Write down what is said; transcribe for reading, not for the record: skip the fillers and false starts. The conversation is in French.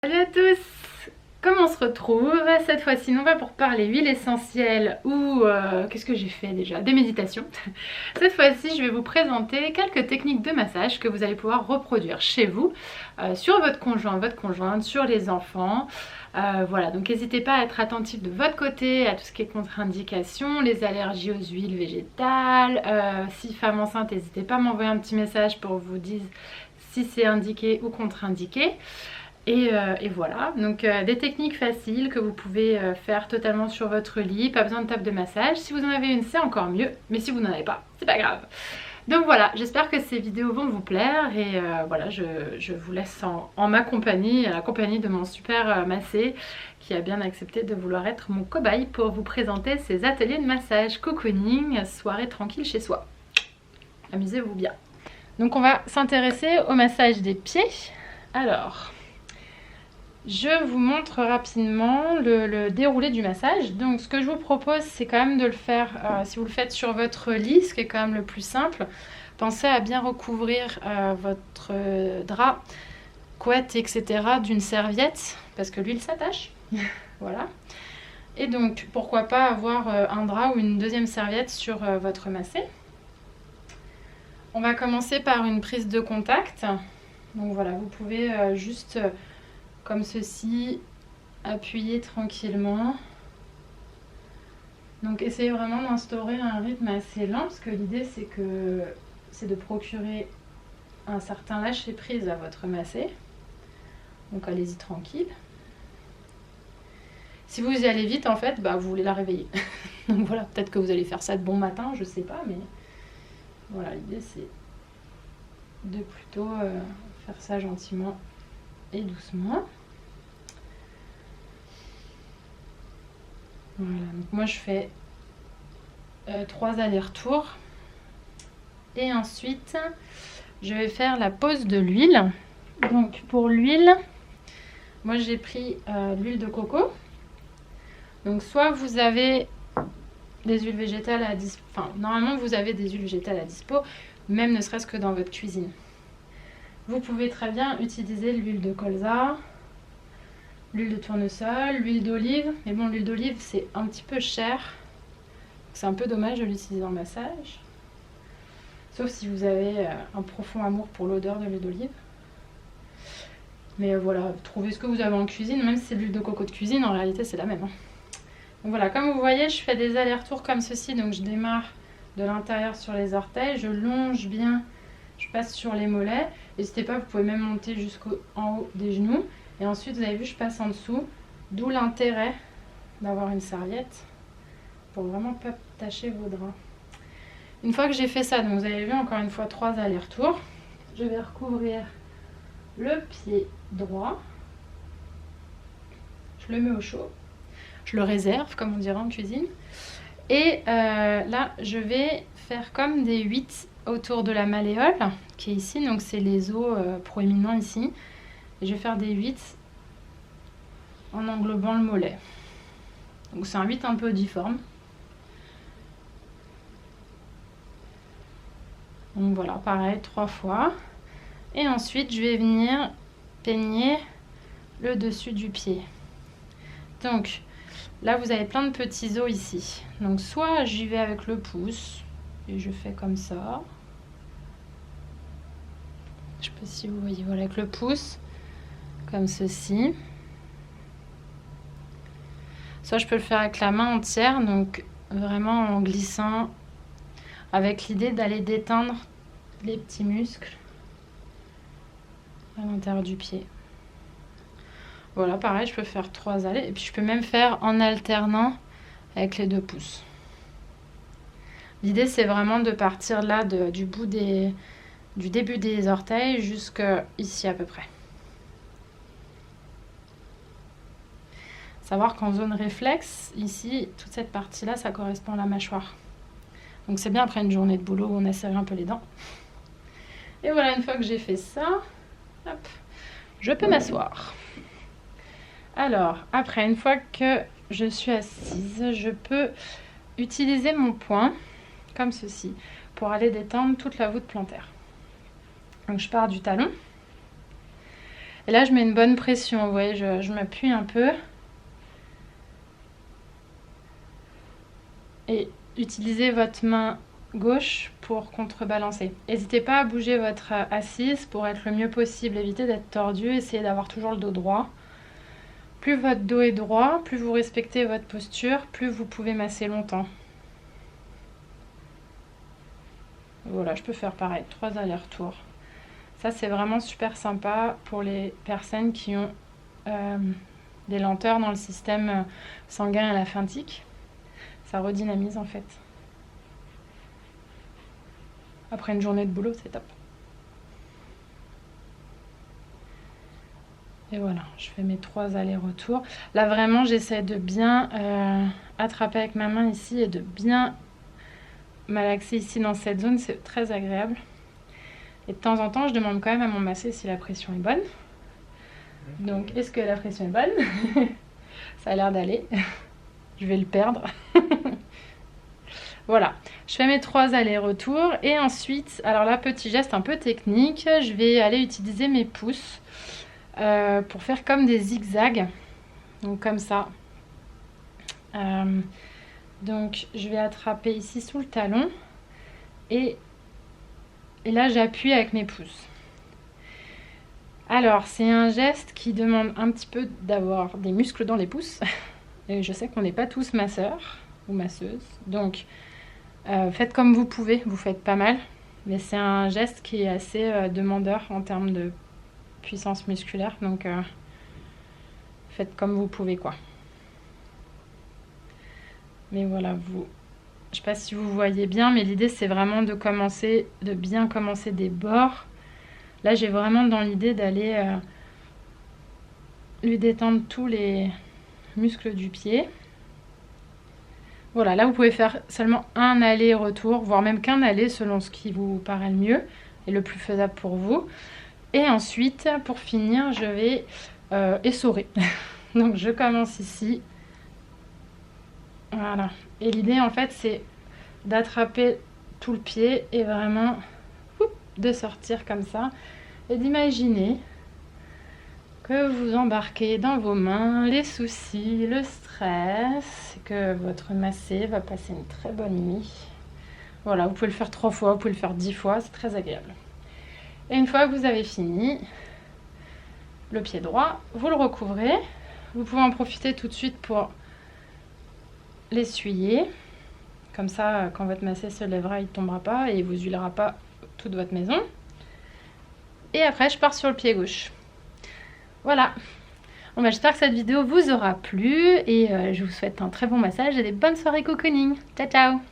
Salut à tous! Comment on se retrouve? Cette fois-ci, non pas pour parler huile essentielle ou qu'est-ce que j'ai fait déjà? Des méditations. Cette fois-ci, je vais vous présenter quelques techniques de massage que vous allez pouvoir reproduire chez vous, sur votre conjoint, votre conjointe, sur les enfants. Voilà, donc n'hésitez pas à être attentif de votre côté à tout ce qui est contre-indication, les allergies aux huiles végétales. Si femme enceinte, n'hésitez pas à m'envoyer un petit message pour vous dire si c'est indiqué ou contre-indiqué. Et voilà, donc des techniques faciles que vous pouvez faire totalement sur votre lit, pas besoin de table de massage. Si vous en avez une, c'est encore mieux, mais si vous n'en avez pas, c'est pas grave. Donc voilà, j'espère que ces vidéos vont vous plaire et voilà, je vous laisse en ma compagnie, à la compagnie de mon super massé qui a bien accepté de vouloir être mon cobaye pour vous présenter ces ateliers de massage cocooning, soirée tranquille chez soi. Amusez-vous bien. Donc on va s'intéresser au massage des pieds. Alors, je vous montre rapidement le déroulé du massage. Donc ce que je vous propose, c'est quand même de le faire, si vous le faites sur votre lit, ce qui est quand même le plus simple. Pensez à bien recouvrir votre drap, couette, etc. d'une serviette, parce que l'huile s'attache. Voilà. Et donc, pourquoi pas avoir un drap ou une deuxième serviette sur votre massé. On va commencer par une prise de contact. Donc voilà, vous pouvez juste... comme ceci, appuyez tranquillement. Donc essayez vraiment d'instaurer un rythme assez lent parce que l'idée c'est de procurer un certain lâcher prise à votre massé. Donc allez-y tranquille. Si vous y allez vite en fait, vous voulez la réveiller. Donc voilà, peut-être que vous allez faire ça de bon matin, je sais pas, mais voilà, l'idée c'est de plutôt faire ça gentiment et doucement. Voilà, donc moi je fais 3 allers-retours et ensuite je vais faire la pose de l'huile. Donc pour l'huile, moi j'ai pris l'huile de coco. Donc soit vous avez des huiles végétales à dispo, enfin normalement vous avez des huiles végétales à dispo, même ne serait-ce que dans votre cuisine. Vous pouvez très bien utiliser l'huile de colza, l'huile de tournesol, l'huile d'olive. Mais bon, l'huile d'olive, c'est un petit peu cher. C'est un peu dommage de l'utiliser en massage. Sauf si vous avez un profond amour pour l'odeur de l'huile d'olive. Mais voilà, trouvez ce que vous avez en cuisine. Même si c'est l'huile de coco de cuisine, en réalité, c'est la même. Donc voilà, comme vous voyez, je fais des allers-retours comme ceci. Donc je démarre de l'intérieur sur les orteils. Je longe bien, je passe sur les mollets. N'hésitez pas, vous pouvez même monter jusqu'en haut des genoux. Et ensuite, vous avez vu, je passe en dessous. D'où l'intérêt d'avoir une serviette pour vraiment pas tacher vos draps. Une fois que j'ai fait ça, donc vous avez vu encore une fois 3 allers-retours. Je vais recouvrir le pied droit. Je le mets au chaud. Je le réserve, comme on dirait en cuisine. Et là, je vais faire comme des 8 autour de la malléole, qui est ici. Donc c'est les os proéminents ici. Et je vais faire des 8 en englobant le mollet. Donc c'est un 8 un peu difforme. Donc voilà, pareil, 3 fois. Et ensuite, je vais venir peigner le dessus du pied. Donc là, vous avez plein de petits os ici. Donc soit j'y vais avec le pouce et je fais comme ça. Je sais pas si vous voyez, voilà, avec le pouce, comme ceci. Soit je peux le faire avec la main entière, donc vraiment en glissant, avec l'idée d'aller détendre les petits muscles à l'intérieur du pied. Voilà, pareil, je peux faire 3 allers, et puis je peux même faire en alternant avec les 2 pouces. L'idée, c'est vraiment de partir là du début des orteils jusqu'à ici à peu près. Savoir qu'en zone réflexe, ici, toute cette partie-là, ça correspond à la mâchoire. Donc c'est bien après une journée de boulot où on a serré un peu les dents. Et voilà, une fois que j'ai fait ça, hop, je peux m'asseoir. Alors, après, une fois que je suis assise, je peux utiliser mon poing, comme ceci, pour aller détendre toute la voûte plantaire. Donc je pars du talon. Et là je mets une bonne pression, vous voyez, je m'appuie un peu. Et utilisez votre main gauche pour contrebalancer. N'hésitez pas à bouger votre assise pour être le mieux possible. Évitez d'être tordu, essayez d'avoir toujours le dos droit. Plus votre dos est droit, plus vous respectez votre posture, plus vous pouvez masser longtemps. Voilà, je peux faire pareil, 3 allers-retours. Ça, c'est vraiment super sympa pour les personnes qui ont des lenteurs dans le système sanguin et lymphatique. Ça redynamise en fait. Après une journée de boulot, c'est top. Et voilà, je fais mes 3 allers-retours. Là, vraiment, j'essaie de bien attraper avec ma main ici et de bien malaxer ici dans cette zone. C'est très agréable. Et de temps en temps, je demande quand même à mon massé si la pression est bonne. Donc, est-ce que la pression est bonne? Ça a l'air d'aller. Je vais le perdre. Voilà, je fais mes 3 allers-retours. Et ensuite, alors là, petit geste un peu technique, je vais aller utiliser mes pouces pour faire comme des zigzags. Donc comme ça. Donc je vais attraper ici sous le talon. Et là, j'appuie avec mes pouces. Alors, c'est un geste qui demande un petit peu d'avoir des muscles dans les pouces. Et je sais qu'on n'est pas tous masseurs ou masseuses. Donc, faites comme vous pouvez. Vous faites pas mal. Mais c'est un geste qui est assez demandeur en termes de puissance musculaire. Donc, faites comme vous pouvez, quoi. Mais voilà, je sais pas si vous voyez bien, mais l'idée, c'est vraiment de bien commencer des bords. Là, j'ai vraiment dans l'idée d'aller lui détendre tous les muscles du pied. Voilà, là, vous pouvez faire seulement un aller-retour, voire même qu'un aller, selon ce qui vous paraît le mieux et le plus faisable pour vous. Et ensuite, pour finir, je vais essorer. Donc, je commence ici. Voilà. Et l'idée, en fait, c'est d'attraper tout le pied et vraiment de sortir comme ça et d'imaginer que vous embarquez dans vos mains les soucis, le stress, que votre massé va passer une très bonne nuit. Voilà, vous pouvez le faire 3 fois, vous pouvez le faire 10 fois, c'est très agréable. Et une fois que vous avez fini, le pied droit, vous le recouvrez. Vous pouvez en profiter tout de suite pour l'essuyer. Comme ça, quand votre massé se lèvera, il ne tombera pas et il ne vous huilera pas toute votre maison. Et après, je pars sur le pied gauche. Voilà. Bon, j'espère que cette vidéo vous aura plu et je vous souhaite un très bon massage et des bonnes soirées cocooning. Ciao, ciao!